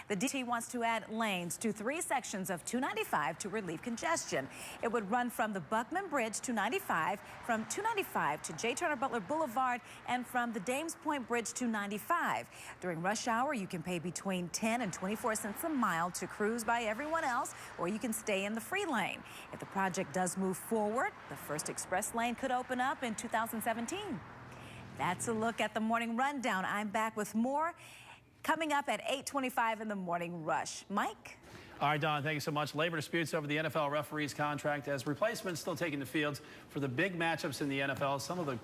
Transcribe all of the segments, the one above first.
The DOT wants to add lanes to 3 sections of 295 to relieve congestion. It would run from the Buckman Bridge to 95, from 295 to J. Turner Butler Boulevard, and from the Dames Point Bridge to 95. During rush hour, you can pay between 10 and 24 cents a mile to cruise by everyone else, or you can stay in the free lane. If the project does move forward, the first express lane could open up in 2017. That's a look at the morning rundown. I'm back with more coming up at 8:25 in the morning rush. Mike? All right, Don, thank you so much. Labor disputes over the NFL referees' contract as replacements still taking the fields for the big matchups in the NFL. Some of the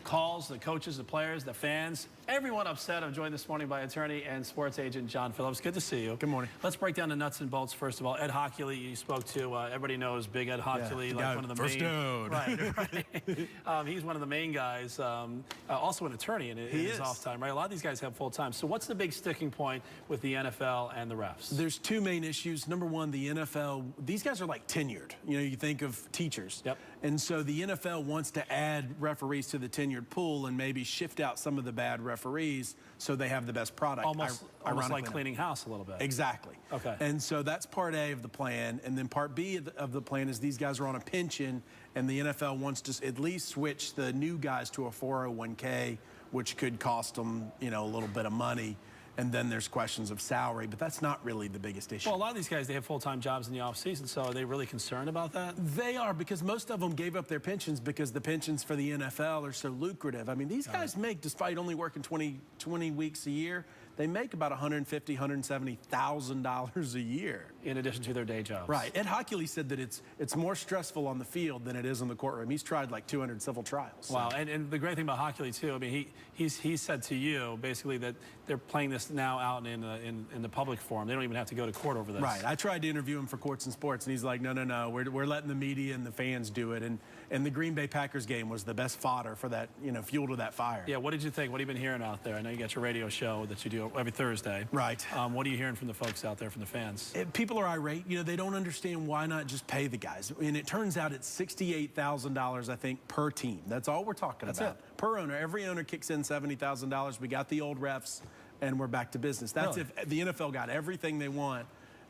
calls, the coaches, the players, the fans, everyone upset. I'm joined this morning by attorney and sports agent John Phillips. Good to see you. Good morning. Let's break down the nuts and bolts first of all. Ed Hockley, you spoke to. Everybody knows Big Ed Hockley, yeah, like one of the first main. node. Right. He's one of the main guys. Also an attorney in his off time, right? A lot of these guys have full time. So what's the big sticking point with the NFL and the refs? There's two main issues. Number one, the NFL. These guys are like tenured. You know, you think of teachers. Yep. And so the NFL wants to add referees to the tenured pool and maybe shift out some of the bad referees so they have the best product. Almost like cleaning house a little bit. Exactly. Okay. And so that's part A of the plan. And then part B of the plan is these guys are on a pension, and the NFL wants to at least switch the new guys to a 401k, which could cost them, you know, a little bit of money. And then there's questions of salary, but that's not really the biggest issue. Well, a lot of these guys, they have full-time jobs in the offseason, so are they really concerned about that? They are, because most of them gave up their pensions because the pensions for the NFL are so lucrative. I mean, these guys make, despite only working 20 weeks a year, they make about $150,000, $170,000 a year. In addition to their day jobs. Right. Ed Hockley said that it's more stressful on the field than it is in the courtroom. He's tried like 200 civil trials. So. Wow. And the great thing about Hockley, too, I mean, he said to you, basically, that they're playing this now out in the public forum. They don't even have to go to court over this. Right. I tried to interview him for Courts and Sports, and he's like, no, we're letting the media and the fans do it. And the Green Bay Packers game was the best fodder for that, you know, fuel to that fire. Yeah, what did you think? What have you been hearing out there? I know you got your radio show that you do every Thursday. Right. What are you hearing from the folks out there, from the fans? People are irate. You know, they don't understand why not just pay the guys. And it turns out it's $68,000, I think, per team. That's all we're talking about. That's it. Per owner. Every owner kicks in $70,000. We got the old refs, and we're back to business. That's really? If the NFL got everything they want.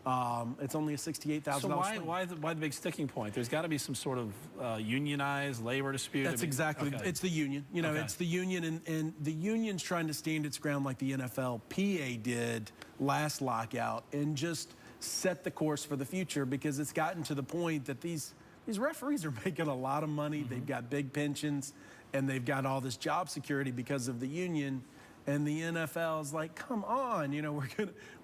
It's only a $68,000. So why the big sticking point? There's got to be some sort of unionized labor dispute. That's exactly. Okay. It's the union. You know, it's the union, and the union's trying to stand its ground like the NFLPA did last lockout and just set the course for the future, because it's gotten to the point that these referees are making a lot of money. They've got big pensions, and they've got all this job security because of the union. And the NFL is like, come on, you know,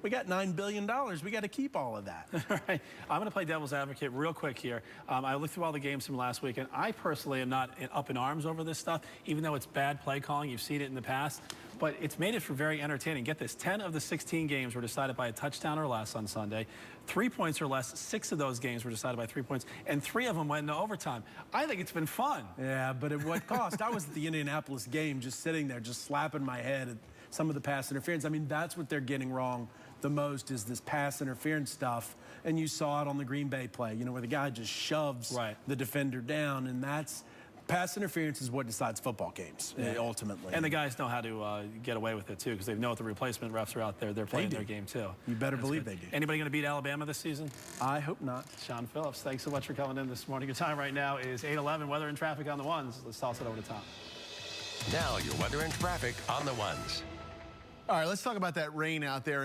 we got $9 billion. We got to keep all of that. All right. I'm going to play devil's advocate real quick here. I looked through all the games from last weekend. I personally am not up in arms over this stuff, even though it's bad play calling. You've seen it in the past. But it's made it for very entertaining. Get this, 10 of the 16 games were decided by a touchdown or less on Sunday. 3 points or less, 6 of those games were decided by 3 points, and 3 of them went into overtime. I think it's been fun. Yeah, but at what cost? I was at the Indianapolis game just sitting there, just slapping my head at some of the pass interference. I mean, that's what they're getting wrong the most, is this pass interference stuff. And you saw it on the Green Bay play, you know, where the guy just shoves the defender down, and that's... Pass interference is what decides football games, ultimately. And the guys know how to get away with it, too, because they know if the replacement refs are out there, they're playing their game, too. You better believe they do. Anybody going to beat Alabama this season? I hope not. Sean Phillips, thanks so much for coming in this morning. Your time right now is 8:11. Weather and traffic on the ones. Let's toss it over to Tom. Now your weather and traffic on the ones. All right, let's talk about that rain out there.